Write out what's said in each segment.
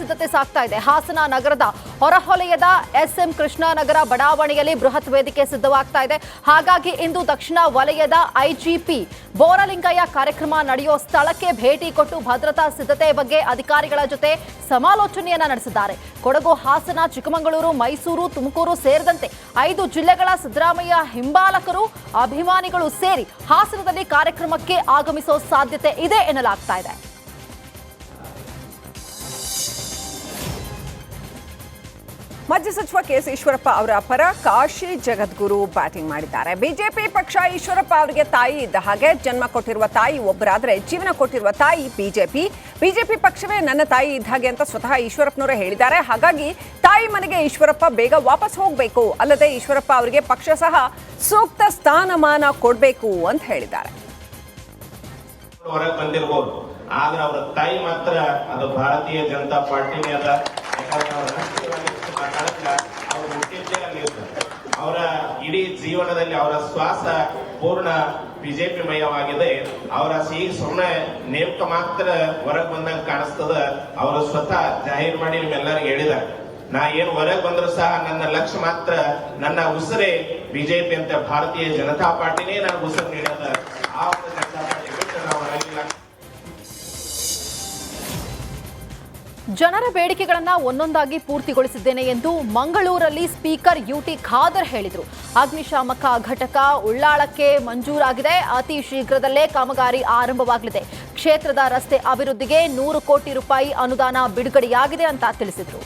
ಸಿದ್ಧತೆ ಸಾಗ್ತಾ ಇದೆ. ಹಾಸನ ನಗರದ ಹೊರವಲಯದ SM ಕೃಷ್ಣನಗರ ಬಡಾವಣೆಯಲ್ಲಿ ಬೃಹತ್ ವೇದಿಕೆ ಸಿದ್ಧವಾಗ್ತಾ ಇದೆ. ಹಾಗಾಗಿ ಇಂದು ದಕ್ಷಿಣ ವಲಯದ IGP ಬೋರಲಿಂಗಯ್ಯ ಕಾರ್ಯಕ್ರಮ ನಡೆಯುವ ಸ್ಥಳಕ್ಕೆ ಭೇಟಿ ಕೊಟ್ಟು ಭದ್ರತಾ ಸಿದ್ಧತೆ ಬಗ್ಗೆ ಅಧಿಕಾರಿಗಳ ಜೊತೆ ಸಮಾಲೋಚನೆಯನ್ನ ನಡೆಸಿದ್ದಾರೆ. ಕೊಡಗು, ಹಾಸನ, ಚಿಕ್ಕಮಗಳೂರು, ಮೈಸೂರು, ತುಮಕೂರು ಸೇರಿದಂತೆ 5 ಜಿಲ್ಲೆಗಳ ಸಿದ್ದರಾಮಯ್ಯ ಹಿಂಬಾಲಕರು, ಅಭಿಮಾನಿಗಳು ಸೇರಿ ಹಾಸನದಲ್ಲಿ ಕಾರ್ಯಕ್ರಮಕ್ಕೆ ಆಗಮಿಸುವ ಸಾಧ್ಯತೆ ಇದೆ ಎನ್ನಲಾಗ್ತಾ ಇದೆ. ಮಾಜಿ ಸಚಿವ KS ಈಶ್ವರಪ್ಪ ಅವರ ಪರ ಕಾಶಿ ಜಗದ್ಗುರು ಬ್ಯಾಟಿಂಗ್ ಮಾಡಿದ್ದಾರೆ. ಬಿಜೆಪಿ ಪಕ್ಷ ಈಶ್ವರಪ್ಪ ಅವರಿಗೆ ತಾಯಿ ಇದ್ದ ಹಾಗೆ, ಜನ್ಮ ಕೊಟ್ಟಿರುವ ತಾಯಿ ಒಬ್ಬರಾದ್ರೆ ಜೀವನ ಕೊಟ್ಟಿರುವ ತಾಯಿ ಬಿಜೆಪಿ ಪಕ್ಷವೇ ನನ್ನ ತಾಯಿ ಇದ್ದ ಹಾಗೆ ಅಂತ ಸ್ವತಃ ಈಶ್ವರಪ್ಪನವರೇ ಹೇಳಿದ್ದಾರೆ. ಹಾಗಾಗಿ ತಾಯಿ ಮನೆಗೆ ಈಶ್ವರಪ್ಪ ಬೇಗ ವಾಪಸ್ ಹೋಗಬೇಕು, ಅಲ್ಲದೆ ಈಶ್ವರಪ್ಪ ಅವರಿಗೆ ಪಕ್ಷ ಸಹ ಸೂಕ್ತ ಸ್ಥಾನಮಾನ ಕೊಡಬೇಕು ಅಂತ ಹೇಳಿದ್ದಾರೆ. ಆದ್ರೆ ಅವರ ತಾಯಿ ಮಾತ್ರ ಅದು ಭಾರತೀಯ ಜನತಾ ಪಾರ್ಟಿನೇ ಅದ. ಅವರ ಇಡೀ ಜೀವನದಲ್ಲಿ ಅವರ ಶ್ವಾಸ ಪೂರ್ಣ ಬಿಜೆಪಿ ಮಯವಾಗಿದೆ. ಅವರ ಸುಮ್ಮನೆ ನೇಮಕ ಮಾತ್ರ ಹೊರಗೆ ಬಂದಂಗೆ ಕಾಣಿಸ್ತದ. ಅವರು ಸ್ವತಃ ಜಾಹೀರ್ ಮಾಡಿ ನಿಮ್ಮೆಲ್ಲರಿಗೂ ಹೇಳಿದ್ದಾರೆ, ನಾ ಏನ್ ಹೊರಗೆ ಬಂದ್ರು ಸಹ ನನ್ನ ಲಕ್ಷ್ಯ ಮಾತ್ರ ನನ್ನ ಉಸಿರೇ ಬಿಜೆಪಿ ಅಂತ, ಭಾರತೀಯ ಜನತಾ ಪಾರ್ಟಿನೇ ನನಗೆ ಉಸಿರು ನೀಡದ. ಆ ಒಂದು ಜನತಾ ಪಾರ್ಟಿ ಬಿಟ್ಟು ನಾವು ಹೊರಗಿಲ್ಲ. ಜನರ ಬೇಡಿಕೆಗಳನ್ನು ಒಂದೊಂದಾಗಿ ಪೂರ್ತಿಗೊಳಿಸಿದ್ದೇನೆ ಎಂದು ಮಂಗಳೂರಲ್ಲಿ ಸ್ಪೀಕರ್ UT ಖಾದರ್ ಹೇಳಿದರು. ಅಗ್ನಿಶಾಮಕ ಘಟಕ ಉಳ್ಳಾಳಕ್ಕೆ ಮಂಜೂರಾಗಿದೆ. ಅತಿ ಶೀಘ್ರದಲ್ಲೇ ಕಾಮಗಾರಿ ಆರಂಭವಾಗಲಿದೆ. ಕ್ಷೇತ್ರದ ರಸ್ತೆ ಅಭಿವೃದ್ಧಿಗೆ 100 ಕೋಟಿ ರೂಪಾಯಿ ಅನುದಾನ ಬಿಡುಗಡೆಯಾಗಿದೆ ಅಂತ ತಿಳಿಸಿದರು.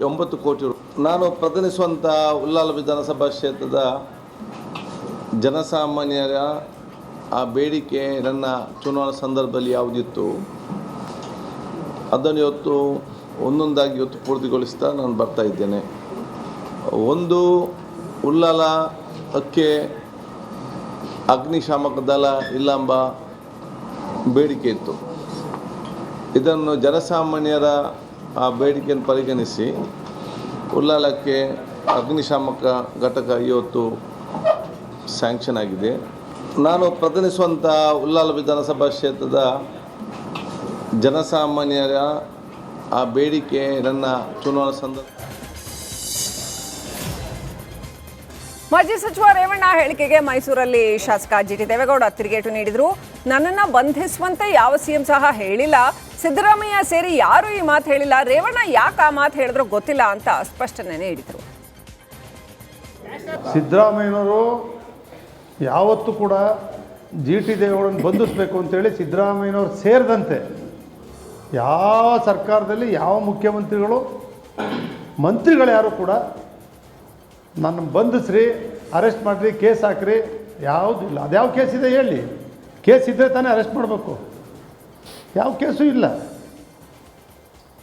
9 ಕೋಟಿ ನಾನು ಪ್ರತಿನಿಧಿಸುವಂಥ ಉಳ್ಳಾಲ ವಿಧಾನಸಭಾ ಕ್ಷೇತ್ರದ ಜನಸಾಮಾನ್ಯರ ಆ ಬೇಡಿಕೆ ನನ್ನ ಚುನಾವಣಾ ಸಂದರ್ಭದಲ್ಲಿ ಯಾವುದಿತ್ತು ಅದನ್ನು ಇವತ್ತು ಒಂದೊಂದಾಗಿ ಇವತ್ತು ಪೂರ್ತಿಗೊಳಿಸ್ತಾ ನಾನು ಬರ್ತಾ ಇದ್ದೇನೆ. ಒಂದು, ಉಳ್ಳಾಲಕ್ಕೆ ಅಗ್ನಿಶಾಮಕ ದಳ ಇಲ್ಲಂಬ ಬೇಡಿಕೆ ಇತ್ತು. ಇದನ್ನು ಜನಸಾಮಾನ್ಯರ ಆ ಬೇಡಿಕೆಯನ್ನು ಪರಿಗಣಿಸಿ ಉಳ್ಳಾಲಕ್ಕೆ ಅಗ್ನಿಶಾಮಕ ಘಟಕ ಇವತ್ತು ಸ್ಯಾಂಕ್ಷನ್ ಆಗಿದೆ. ನಾನು ಪ್ರತಿನಿಧಿಸುವಂಥ ಉಳ್ಳಾಲ ವಿಧಾನಸಭಾ ಕ್ಷೇತ್ರದ ಜನಸಾಮಾನ್ಯರ ಆ ಬೇಡಿಕೆ ನನ್ನ ಚುನಾವಣಾ ಸಂದರ್ಭ. ಮಾಜಿ ಸಚಿವ ರೇವಣ್ಣ ಹೇಳಿಕೆಗೆ ಮೈಸೂರಲ್ಲಿ ಶಾಸಕ GT ದೇವೇಗೌಡ ತಿರುಗೇಟು ನೀಡಿದರು. ನನ್ನನ್ನು ಬಂಧಿಸುವಂತೆ ಯಾವ CM ಸಹ ಹೇಳಿಲ್ಲ, ಸಿದ್ದರಾಮಯ್ಯ ಸೇರಿ ಯಾರೂ ಈ ಮಾತು ಹೇಳಿಲ್ಲ, ರೇವಣ್ಣ ಯಾಕೆ ಆ ಮಾತು ಹೇಳಿದ್ರು ಗೊತ್ತಿಲ್ಲ ಅಂತ ಸ್ಪಷ್ಟನೆ ನೀಡಿದರು. ಸಿದ್ದರಾಮಯ್ಯನವರು ಯಾವತ್ತೂ ಕೂಡ GT ದೇವೇಗೌಡನ ಬಂಧಿಸಬೇಕು ಅಂತೇಳಿ ಸಿದ್ದರಾಮಯ್ಯನವರು ಸೇರಿದಂತೆ ಯಾವ ಸರ್ಕಾರದಲ್ಲಿ ಯಾವ ಮಂತ್ರಿಗಳು ಯಾರು ಕೂಡ ನನ್ನ ಬಂಧಿಸ್ರಿ, ಅರೆಸ್ಟ್ ಮಾಡಿರಿ, ಕೇಸ್ ಹಾಕ್ರಿ ಯಾವುದಿಲ್ಲ. ಅದ್ಯಾವ ಕೇಸ್ ಇದೆ ಹೇಳಿ? ಕೇಸ್ ಇದ್ದರೆ ತಾನೇ ಅರೆಸ್ಟ್ ಮಾಡಬೇಕು. ಯಾವ ಕೇಸು ಇಲ್ಲ.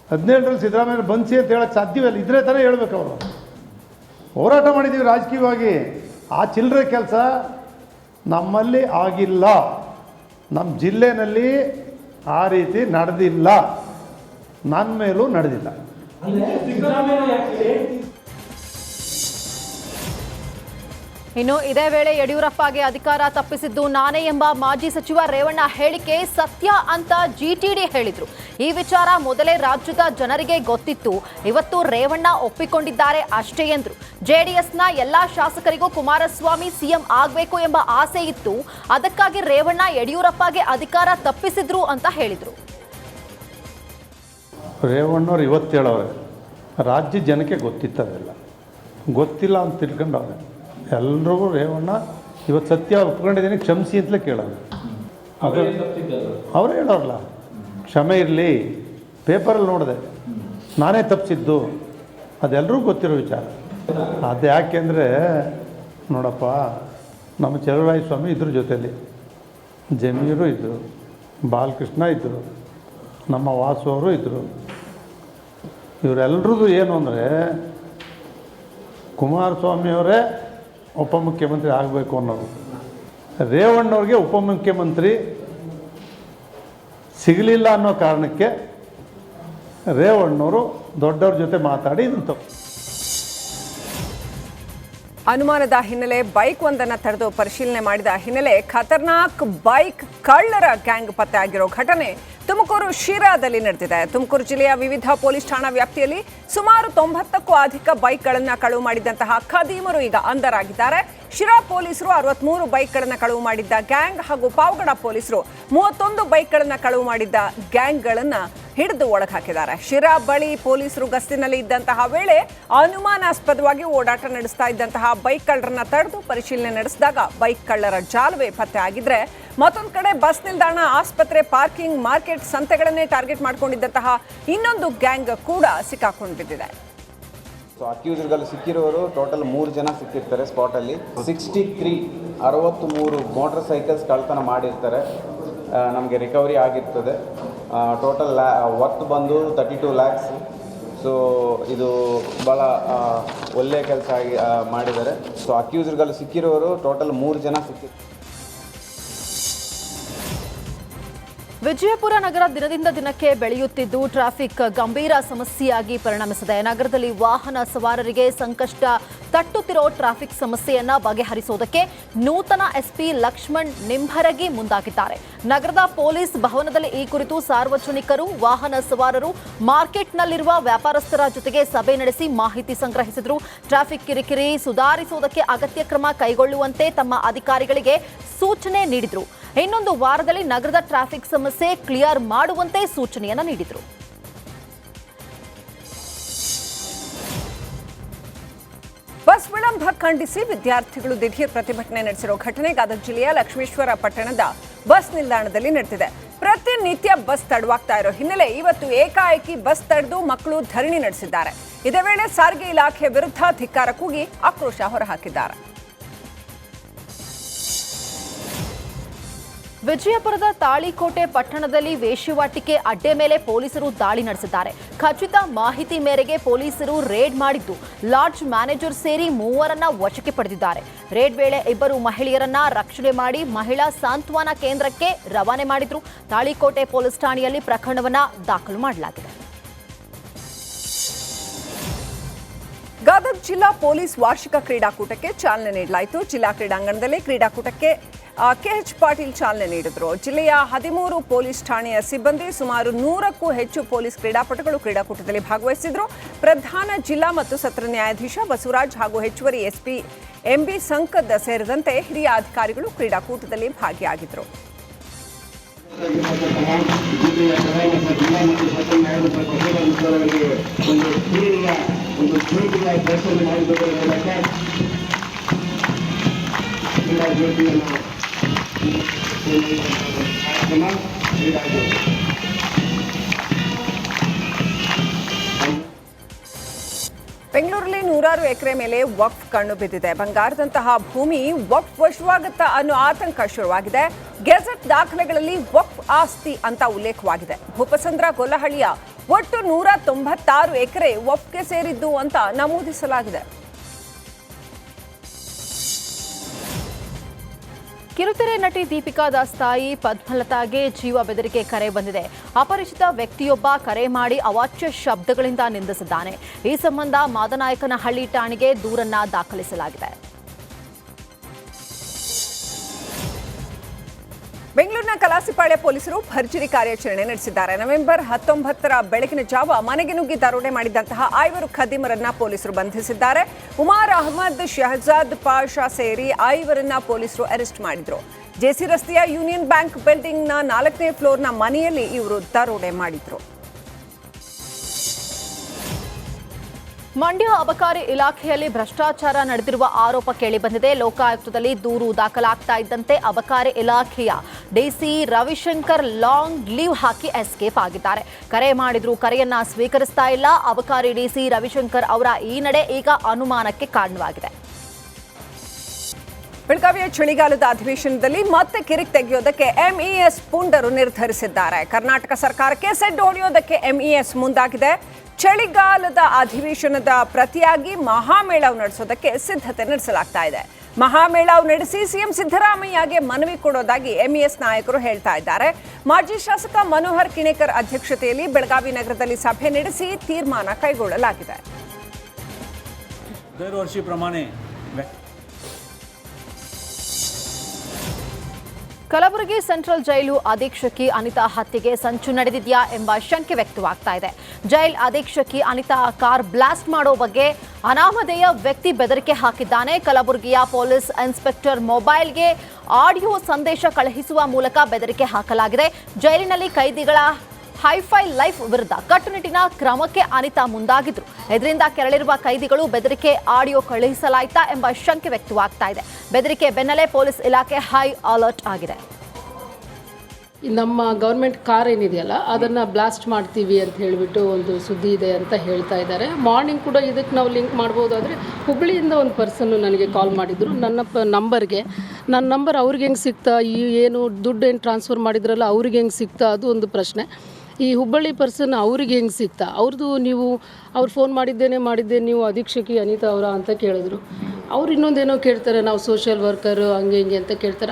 17ರಲ್ಲಿ ಸಿದ್ದರಾಮಯ್ಯ ಬಂಧಿಸಿ ಅಂತ ಹೇಳೋಕ್ಕೆ ಸಾಧ್ಯವಿಲ್ಲ. ಇದ್ರೆ ತಾನೇ ಹೇಳ್ಬೇಕು. ಅವರು ಹೋರಾಟ ಮಾಡಿದ್ದೀವಿ ರಾಜಕೀಯವಾಗಿ. ಆ ಚಿಲ್ಲರೆ ಕೆಲಸ ನಮ್ಮಲ್ಲಿ ಆಗಿಲ್ಲ. ನಮ್ಮ ಜಿಲ್ಲೆಯಲ್ಲಿ ಆ ರೀತಿ ನಡೆದಿಲ್ಲ, ನನ್ನ ಮೇಲೂ ನಡೆದಿಲ್ಲ. ಇನ್ನು ಇದೇ ವೇಳೆ ಯಡಿಯೂರಪ್ಪಗೆ ಅಧಿಕಾರ ತಪ್ಪಿಸಿದ್ದು ನಾನೇ ಎಂಬ ಮಾಜಿ ಸಚಿವ ರೇವಣ್ಣ ಹೇಳಿಕೆ ಸತ್ಯ ಅಂತ GTD ಹೇಳಿದ್ರು. ಈ ವಿಚಾರ ಮೊದಲೇ ರಾಜ್ಯದ ಜನರಿಗೆ ಗೊತ್ತಿತ್ತು, ಇವತ್ತು ರೇವಣ್ಣ ಒಪ್ಪಿಕೊಂಡಿದ್ದಾರೆ ಅಷ್ಟೇ ಎಂದ್ರು. JDSನ ಎಲ್ಲಾ ಶಾಸಕರಿಗೂ ಕುಮಾರಸ್ವಾಮಿ CM ಆಗಬೇಕು ಎಂಬ ಆಸೆ ಇತ್ತು, ಅದಕ್ಕಾಗಿ ರೇವಣ್ಣ ಯಡಿಯೂರಪ್ಪಗೆ ಅಧಿಕಾರ ತಪ್ಪಿಸಿದ್ರು ಅಂತ ಹೇಳಿದ್ರು. ರೇವಣ್ಣವ್ರು ಇವತ್ತು ಹೇಳೋರೆ, ರಾಜ್ಯ ಜನಕ್ಕೆ ಗೊತ್ತಿತ್ತದೆಲ್ಲ, ಗೊತ್ತಿಲ್ಲ ಅಂತ ತಿಳ್ಕೊಂಡವ್ರೆ. ಎಲ್ರಿಗೂ ರೇವಣ್ಣ ಇವತ್ತು ಸತ್ಯ ಒಪ್ಕೊಂಡಿದ್ದೀನಿ, ಕ್ಷಮಿಸಿ ಅಂತಲೇ ಕೇಳೋದು. ಅದು ಅವರೇ ಹೇಳೋರಲ್ಲ, ಕ್ಷಮೆ ಇರಲಿ, ಪೇಪರಲ್ಲಿ ನೋಡಿದೆ ನಾನೇ ತಪ್ಪಿಸಿದ್ದು, ಅದೆಲ್ಲರಿಗೂ ಗೊತ್ತಿರೋ ವಿಚಾರ. ಅದು ಯಾಕೆಂದರೆ ನೋಡಪ್ಪ, ನಮ್ಮ ಚಲುವರಾಯಸ್ವಾಮಿ ಇದ್ರ ಜೊತೆಯಲ್ಲಿ, ಜಮೀರು ಇದ್ದರು, ಬಾಲಕೃಷ್ಣ ಇದ್ದರು, ನಮ್ಮ ವಾಸು ಅವರು ಇದ್ದರು. ಇವರೆಲ್ಲರದ್ದು ಏನು ಅಂದರೆ ಕುಮಾರಸ್ವಾಮಿಯವರೇ ಉಪಮುಖ್ಯಮಂತ್ರಿ ಆಗಬೇಕು ಅನ್ನೋದು. ರೇವಣ್ಣವ್ರಿಗೆ ಉಪಮುಖ್ಯಮಂತ್ರಿ ಸಿಗಲಿಲ್ಲ ಅನ್ನೋ ಕಾರಣಕ್ಕೆ ರೇವಣ್ಣವರು ದೊಡ್ಡವ್ರ ಜೊತೆ ಮಾತಾಡಿ ಇದನ್ನು ತಪ್ಪು. ಅನುಮಾನದ ಹಿನ್ನೆಲೆ ಬೈಕ್ ಒಂದನ್ನು ತಡೆದು ಪರಿಶೀಲನೆ ಮಾಡಿದ ಹಿನ್ನೆಲೆ ಖತರ್ನಾಕ್ ಬೈಕ್ ಕಳ್ಳರ ಗ್ಯಾಂಗ್ ಪತ್ತೆ ಆಗಿರೋ ಘಟನೆ ತುಮಕೂರು ಶಿರಾದಲ್ಲಿ ನಡೆದಿದೆ. ತುಮಕೂರು ಜಿಲ್ಲೆಯ ವಿವಿಧ ಪೊಲೀಸ್ ಠಾಣಾ ವ್ಯಾಪ್ತಿಯಲ್ಲಿ ಸುಮಾರು 90ಕ್ಕೂ ಅಧಿಕ ಬೈಕ್ಗಳನ್ನು ಕಳವು ಮಾಡಿದಂತಹ ಖದೀಮರು ಈಗ ಅಂಧರಾಗಿದ್ದಾರೆ. ಶಿರಾ ಪೊಲೀಸರು 63 ಬೈಕ್ಗಳನ್ನು ಕಳವು ಮಾಡಿದ್ದ ಗ್ಯಾಂಗ್ ಹಾಗೂ ಪಾವಗಡ ಪೊಲೀಸರು 31 ಬೈಕ್ಗಳನ್ನು ಕಳವು ಮಾಡಿದ್ದ ಗ್ಯಾಂಗ್ಗಳನ್ನು ಹಿಡಿದು ಒಳಗೆ ಹಾಕಿದ್ದಾರೆ. ಶಿರಾ ಬಳಿ ಪೊಲೀಸರು ಗಸ್ತಿನಲ್ಲಿ ಇದ್ದಂತಹ ವೇಳೆ ಅನುಮಾನಾಸ್ಪದವಾಗಿ ಓಡಾಟ ನಡೆಸ್ತಾ ಇದ್ದಂತಹ ಬೈಕ್ ಕಳ್ಳರನ್ನ ತಡೆದು ಪರಿಶೀಲನೆ ನಡೆಸಿದಾಗ ಬೈಕ್ ಕಳ್ಳರ ಜಾಲವೇ ಪತ್ತೆ ಆಗಿದ್ರೆ, ಮತ್ತೊಂದು ಕಡೆ ಬಸ್ ನಿಲ್ದಾಣ, ಆಸ್ಪತ್ರೆ, ಪಾರ್ಕಿಂಗ್, ಮಾರ್ಕೆಟ್, ಸಂತೆಗಳನ್ನೇ ಟಾರ್ಗೆಟ್ ಮಾಡಿಕೊಂಡಿದ್ದಂತಹ ಇನ್ನೊಂದು ಗ್ಯಾಂಗ್ ಕೂಡ ಸಿಕ್ಕಾಕೊಂಡು ಬಿದ್ದಿದೆ. ಸೊ ಅಕ್ಯೂಸ್ಡ್ಗಳು ಸಿಕ್ಕಿರೋರು ಟೋಟಲ್ 3 ಜನ ಸಿಕ್ಕಿರ್ತಾರೆ ಸ್ಪಾಟಲ್ಲಿ. 63 ಮೋಟರ್ ಸೈಕಲ್ಸ್ ಕಳ್ತನ ಮಾಡಿರ್ತಾರೆ. ನಮಗೆ ರಿಕವರಿ ಆಗಿರ್ತದೆ. ಟೋಟಲ್ ವರ್ತ್ ಬಂದು 32 lakhs. ಸೊ ಇದು ಭಾಳ ಒಳ್ಳೆಯ ಕೆಲಸ ಆಗಿ ಮಾಡಿದ್ದಾರೆ. ಸೊ ಅಕ್ಯೂಸ್ಡ್ಗಳು ಸಿಕ್ಕಿರೋರು ಟೋಟಲ್ 3 ಜನ ಸಿಕ್ಕಿರ್ತಾರೆ. ವಿಜಯಪುರ ನಗರ ದಿನದಿಂದ ದಿನಕ್ಕೆ ಬೆಳೆಯುತ್ತಿದ್ದು ಟ್ರಾಫಿಕ್ ಗಂಭೀರ ಸಮಸ್ಯೆಯಾಗಿ ಪರಿಣಮಿಸಿದೆ. ನಗರದಲ್ಲಿ ವಾಹನ ಸವಾರರಿಗೆ ಸಂಕಷ್ಟ ತಟ್ಟುತ್ತಿರೋ ಟ್ರಾಫಿಕ್ ಸಮಸ್ಯೆಯನ್ನ ಬಗೆಹರಿಸುವುದಕ್ಕೆ ನೂತನ ಎಸ್ಪಿ ಲಕ್ಷ್ಮಣ್ ನಿಂಭರಗಿ ಮುಂದಾಗಿದ್ದಾರೆ. ನಗರದ ಪೊಲೀಸ್ ಭವನದಲ್ಲಿ ಈ ಕುರಿತು ಸಾರ್ವಜನಿಕರು, ವಾಹನ ಸವಾರರು, ಮಾರ್ಕೆಟ್ನಲ್ಲಿರುವ ವ್ಯಾಪಾರಸ್ಥರ ಜೊತೆಗೆ ಸಭೆ ನಡೆಸಿ ಮಾಹಿತಿ ಸಂಗ್ರಹಿಸಿದರು. ಟ್ರಾಫಿಕ್ ಕಿರಿಕಿರಿ ಸುಧಾರಿಸುವುದಕ್ಕೆ ಅಗತ್ಯ ಕ್ರಮ ಕೈಗೊಳ್ಳುವಂತೆ ತಮ್ಮ ಅಧಿಕಾರಿಗಳಿಗೆ ಸೂಚನೆ ನೀಡಿದರು. ಇನ್ನೊಂದು ವಾರದಲ್ಲಿ ನಗರದ ಟ್ರಾಫಿಕ್ ಸಮಸ್ಯೆ ಕ್ಲಿಯರ್ ಮಾಡುವಂತೆ ಸೂಚನೆಯನ್ನ ನೀಡಿದರು. ಬಸ್ ವಿಳಂಬ ಖಂಡಿಸಿ ವಿದ್ಯಾರ್ಥಿಗಳು ದಿಢೀರ್ ಪ್ರತಿಭಟನೆ ನಡೆಸಿರೋ ಘಟನೆ ಗದಗ ಜಿಲ್ಲೆಯ ಲಕ್ಷ್ಮೇಶ್ವರ ಪಟ್ಟಣದ ಬಸ್ ನಿಲ್ದಾಣದಲ್ಲಿ ನಡೆದಿದೆ. ಪ್ರತಿನಿತ್ಯ ಬಸ್ ತಡವಾಗ್ತಾ ಇರೋ ಹಿನ್ನೆಲೆ ಇವತ್ತು ಏಕಾಏಕಿ ಬಸ್ ತಡೆದು ಮಕ್ಕಳು ಧರಣಿ ನಡೆಸಿದ್ದಾರೆ. ಇದೇ ವೇಳೆ ಸಾರಿಗೆ ಇಲಾಖೆ ವಿರುದ್ಧ ಧಿಕ್ಕಾರ ಕೂಗಿ ಆಕ್ರೋಶ ಹೊರಹಾಕಿದ್ದಾರೆ. ವಿಜಯಪುರದ ತಾಳಿಕೋಟೆ ಪಟ್ಟಣದಲ್ಲಿ ವೇಶ್ಯಾವಾಟಿಕೆ ಅಡ್ಡೆ ಮೇಲೆ ಪೊಲೀಸರು ದಾಳಿ ನಡೆಸಿದ್ದಾರೆ. ಖಚಿತ ಮಾಹಿತಿ ಮೇರೆಗೆ ಪೊಲೀಸರು ರೇಡ್ ಮಾಡಿದ್ದು ಲಾಡ್ಜ್ ಮ್ಯಾನೇಜರ್ ಸೇರಿ 3ರನ್ನ ವಶಕ್ಕೆ ಪಡೆದಿದ್ದಾರೆ. ರೇಡ್ ವೇಳೆ 2 ಮಹಿಳೆಯರನ್ನ ರಕ್ಷಣೆ ಮಾಡಿ ಮಹಿಳಾ ಸಾಂತ್ವನ ಕೇಂದ್ರಕ್ಕೆ ರವಾನೆ ಮಾಡಿದ್ರು. ತಾಳಿಕೋಟೆ ಪೊಲೀಸ್ ಠಾಣೆಯಲ್ಲಿ ಪ್ರಕರಣವನ್ನ ದಾಖಲು ಮಾಡಲಾಗಿದೆ. ಗದಗ ಜಿಲ್ಲಾ ಪೊಲೀಸ್ ವಾರ್ಷಿಕ ಕ್ರೀಡಾಕೂಟಕ್ಕೆ ಚಾಲನೆ ನೀಡಲಾಯಿತು. ಜಿಲ್ಲಾ ಕ್ರೀಡಾಂಗಣದಲ್ಲಿ ಕ್ರೀಡಾಕೂಟಕ್ಕೆ ಕೆಎಚ್ ಪಾಟೀಲ್ ಚಾಲನೆ ನೀಡಿದರು. ಜಿಲ್ಲೆಯ 13 ಪೊಲೀಸ್ ಠಾಣೆಯ ಸಿಬ್ಬಂದಿ, ಸುಮಾರು 100ಕ್ಕೂ ಹೆಚ್ಚು ಪೊಲೀಸ್ ಕ್ರೀಡಾಪಟುಗಳು ಕ್ರೀಡಾಕೂಟದಲ್ಲಿ ಭಾಗವಹಿಸಿದ್ರು. ಪ್ರಧಾನ ಜಿಲ್ಲಾ ಮತ್ತು ಸತ್ರ ನ್ಯಾಯಾಧೀಶ ಬಸವರಾಜ್ ಹಾಗೂ ಹೆಚ್ಚುವರಿ ಎಸ್ಪಿ ಎಂಬಿ ಸಂಕದ್ ಸೇರಿದಂತೆ ಹಿರಿಯ ಅಧಿಕಾರಿಗಳು ಕ್ರೀಡಾಕೂಟದಲ್ಲಿ ಭಾಗಿಯಾಗಿದ್ದರು. ಬೆಂಗಳೂರಲ್ಲಿ 100 ಎಕರೆ ಮೇಲೆ ವಕ್ಫ್ ಕಣ್ಣು ಬಿದ್ದಿದೆ. ಬಂಗಾರದಂತಹ ಭೂಮಿ ವಕ್ಫ್ ವಶವಾಗುತ್ತಾ ಅನ್ನೋ ಆತಂಕ ಶುರುವಾಗಿದೆ. ಗೆಜೆಟ್ ದಾಖಲೆಗಳಲ್ಲಿ ವಕ್ಫ್ ಆಸ್ತಿ ಅಂತ ಉಲ್ಲೇಖವಾಗಿದೆ. ಭೂಪಸಂದ್ರ ಗೊಲ್ಲಹಳ್ಳಿಯ ಒಟ್ಟು 196 ಎಕರೆ ವಕ್ಫ್ಗೆ ಸೇರಿದ್ದು ಅಂತ ನಮೂದಿಸಲಾಗಿದೆ. ಕಿರುತೆರೆ ನಟಿ ದೀಪಿಕಾ ದಾಸ್ ತಾಯಿ ಪದ್ಮಲತಾಗೆ ಜೀವ ಬೆದರಿಕೆ ಕರೆ ಬಂದಿದೆ. ಅಪರಿಚಿತ ವ್ಯಕ್ತಿಯೊಬ್ಬ ಕರೆ ಮಾಡಿ ಅವಾಚ್ಯ ಶಬ್ದಗಳಿಂದ ನಿಂದಿಸಿದ್ದಾನೆ. ಈ ಸಂಬಂಧ ಮಾದನಾಯಕನಹಳ್ಳಿ ಠಾಣೆಗೆ ದೂರನ್ನ ದಾಖಲಿಸಲಾಗಿದೆ. ಬೆಂಗಳೂರಿನ ಕಲಾಸಿಪಾಳ್ಯ ಪೊಲೀಸರು ಭರ್ಜರಿ ಕಾರ್ಯಾಚರಣೆ ನಡೆಸಿದ್ದಾರೆ. ನವೆಂಬರ್ 19ರ ಬೆಳಗಿನ ಜಾವ ಮನೆಗೆ ನುಗ್ಗಿ ದರೋಡೆ ಮಾಡಿದಂತಹ 5 ಖದೀಮರನ್ನ ಪೊಲೀಸರು ಬಂಧಿಸಿದ್ದಾರೆ. ಉಮಾರ್ ಅಹಮದ್, ಶಹಜಾದ್ ಪಾಷಾ ಸೇರಿ 5ರನ್ನ ಪೊಲೀಸರು ಅರೆಸ್ಟ್ ಮಾಡಿದ್ರು. ಜೆಸಿ ರಸ್ತೆಯ ಯೂನಿಯನ್ ಬ್ಯಾಂಕ್ ಬಿಲ್ಡಿಂಗ್ನ 4ನೇ ಫ್ಲೋರ್ನ ಮನೆಯಲ್ಲಿ ಇವರು ದರೋಡೆ ಮಾಡಿದ್ರು. ಮಂಡ್ಯ ಅಬಕಾರಿ ಇಲಾಖೆಯಲ್ಲಿ ಭ್ರಷ್ಟಾಚಾರ ನಡೆದಿರುವ ಆರೋಪ ಕೇಳಿಬಂದಿದೆ. ಲೋಕಾಯುಕ್ತದಲ್ಲಿ ದೂರು ದಾಖಲಾಗ್ತಾ ಇದ್ದಂತೆ ಅಬಕಾರಿ ಇಲಾಖೆಯ ಡಿಸಿ ರವಿಶಂಕರ್ ಲಾಂಗ್ ಲೀವ್ ಹಾಕಿ ಎಸ್ಕೇಪ್ ಆಗಿದ್ದಾರೆ. ಕರೆ ಮಾಡಿದ್ರು ಕರೆಯನ್ನ ಸ್ವೀಕರಿಸ್ತಾ ಇಲ್ಲ. ಅಬಕಾರಿ ಡಿಸಿ ರವಿಶಂಕರ್ ಅವರ ಈ ನಡೆ ಈಗ ಅನುಮಾನಕ್ಕೆ ಕಾರಣವಾಗಿದೆ. ಬೆಳಗಾವಿಯ ಚಳಿಗಾಲದ ಅಧಿವೇಶನದಲ್ಲಿ ಮತ್ತೆ ಕಿರಿಕ್ ತೆಗೆಯೋದಕ್ಕೆ ಎಂಇಎಸ್ ಪುಂಡರು ನಿರ್ಧರಿಸಿದ್ದಾರೆ. ಕರ್ನಾಟಕ ಸರ್ಕಾರಕ್ಕೆ ಸೆಡ್ ಹೊಡೆಯೋದಕ್ಕೆ ಎಂಇಎಸ್ ಮುಂದಾಗಿದೆ. ಚಳಿಗಾಲದ ಅಧಿವೇಶನದ ಪ್ರತಿಯಾಗಿ ಮಹಾಮೇಳಾವ್ ನಡೆಸೋದಕ್ಕೆ ಸಿದ್ಧತೆ ನಡೆಸಲಾಗ್ತಾ ಇದೆ. ಮಹಾಮೇಳಾವ್ ನಡೆಸಿ ಸಿಎಂ ಸಿದ್ದರಾಮಯ್ಯಗೆ ಮನವಿ ಕೊಡೋದಾಗಿ ಎಂಇಎಸ್ ನಾಯಕರು ಹೇಳ್ತಾ ಇದ್ದಾರೆ. ಮಾಜಿ ಶಾಸಕ ಮನೋಹರ್ ಕಿಣೇಕರ್ ಅಧ್ಯಕ್ಷತೆಯಲ್ಲಿ ಬೆಳಗಾವಿ ನಗರದಲ್ಲಿ ಸಭೆ ನಡೆಸಿ ತೀರ್ಮಾನ ಕೈಗೊಳ್ಳಲಾಗಿದೆ. ಕಲಬುರಗಿ ಸೆಂಟ್ರಲ್ ಜೈಲು ಅಧೀಕ್ಷಕಿ ಅನಿತಾ ಹತ್ಯೆಗೆ ಸಂಚು ನಡೆದಿದೆಯಾ ಎಂಬ ಶಂಕೆ ವ್ಯಕ್ತವಾಗ್ತಾ ಇದೆ. ಜೈಲ್ ಅಧೀಕ್ಷಕಿ ಅನಿತಾ ಕಾರ್ ಬ್ಲಾಸ್ಟ್ ಮಾಡೋ ಬಗ್ಗೆ ಅನಾಮಧೇಯ ವ್ಯಕ್ತಿ ಬೆದರಿಕೆ ಹಾಕಿದ್ದಾನೆ. ಕಲಬುರಗಿಯ ಪೊಲೀಸ್ ಇನ್ಸ್ಪೆಕ್ಟರ್ ಮೊಬೈಲ್ಗೆ ಆಡಿಯೋ ಸಂದೇಶ ಕಳುಹಿಸುವ ಮೂಲಕ ಬೆದರಿಕೆ ಹಾಕಲಾಗಿದೆ. ಜೈಲಿನಲ್ಲಿ ಕೈದಿಗಳ ಹೈಫೈ ಲೈಫ್ ವಿರುದ್ಧ ಕಟ್ಟುನಿಟ್ಟಿನ ಕ್ರಮಕ್ಕೆ ಅನಿತಾ ಮುಂದಾಗಿದ್ರು. ಇದರಿಂದ ಕೆರಳಿರುವ ಕೈದಿಗಳು ಬೆದರಿಕೆ ಆಡಿಯೋ ಕಳುಹಿಸಲಾಯ್ತಾ ಎಂಬ ಶಂಕೆ ವ್ಯಕ್ತವಾಗ್ತಾ ಇದೆ. ಬೆದರಿಕೆ ಬೆನ್ನಲ್ಲೇ ಪೊಲೀಸ್ ಇಲಾಖೆ ಹೈ ಅಲರ್ಟ್ ಆಗಿದೆ. ನಮ್ಮ ಗೌರ್ಮೆಂಟ್ ಕಾರ್ ಏನಿದೆಯಲ್ಲ ಅದನ್ನು ಬ್ಲಾಸ್ಟ್ ಮಾಡ್ತೀವಿ ಅಂತ ಹೇಳಿಬಿಟ್ಟು ಒಂದು ಸುದ್ದಿ ಇದೆ ಅಂತ ಹೇಳ್ತಾ ಇದ್ದಾರೆ. ಮಾರ್ನಿಂಗ್ ಕೂಡ ಇದಕ್ಕೆ ನಾವು ಲಿಂಕ್ ಮಾಡ್ಬೋದಾದರೆ ಹುಬ್ಬಳ್ಳಿಯಿಂದ ಒಂದು ಪರ್ಸನ್ನು ನನಗೆ ಕಾಲ್ ಮಾಡಿದರು ನನ್ನ ನಂಬರ್ಗೆ. ನನ್ನ ನಂಬರ್ ಅವ್ರಿಗೆ ಹೆಂಗೆ ಸಿಗ್ತಾ, ಈ ಏನು ದುಡ್ಡು ಏನು ಟ್ರಾನ್ಸ್ಫರ್ ಮಾಡಿದ್ರಲ್ಲ ಅವ್ರಿಗೆ ಹೆಂಗೆ ಸಿಗ್ತಾ, ಅದು ಒಂದು ಪ್ರಶ್ನೆ. ಈ ಹುಬ್ಬಳ್ಳಿ ಪರ್ಸನ್ ಅವ್ರಿಗೆ ಹೆಂಗೆ ಸಿಗ್ತಾ, ಅವ್ರದ್ದು ನೀವು ಅವ್ರು ಫೋನ್ ಮಾಡಿದ್ದೇನೆ ನೀವು ಅಧೀಕ್ಷಕಿ ಅನಿತಾ ಅವರ ಅಂತ ಕೇಳಿದ್ರು. ಅವ್ರು ಇನ್ನೊಂದೇನೋ ಕೇಳ್ತಾರೆ, ನಾವು ಸೋಷಿಯಲ್ ವರ್ಕರು ಹಂಗೆ ಹಿಂಗೆ ಅಂತ ಕೇಳ್ತಾರೆ.